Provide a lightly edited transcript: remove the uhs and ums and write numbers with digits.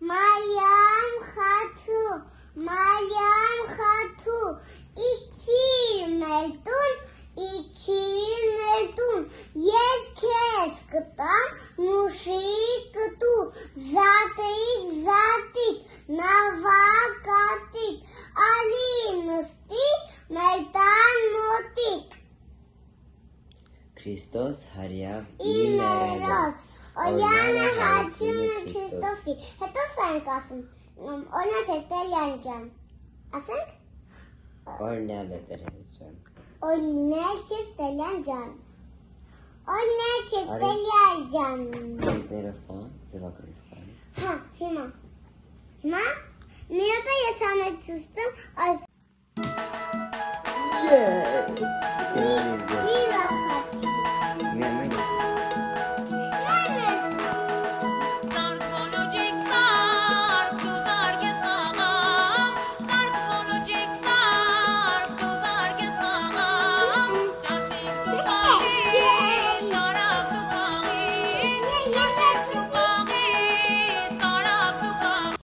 Mariam Khatu, իչի ներտուն, ես քեզ կտամ նուշիկ կտու, զատիկ, նավակատիկ, ալի նստի մեր տան մոտիկ։ Քրիստոս հարյավ Իներոս, Օրյանը հաչիմն Քրիստոսի, հետո սա ենք ասում, օրնաց է Տելյան ջան, ասենք? Օրնալ է Տելյան ջան։ Օրինել չէ Տելյան ջան։ Օրինել չէ Տելյան ջան։ Տերոֆոն, ձևակերպան։ Հա, հիմա։ Մի րոպե ես համեցուստում այս։ Yes!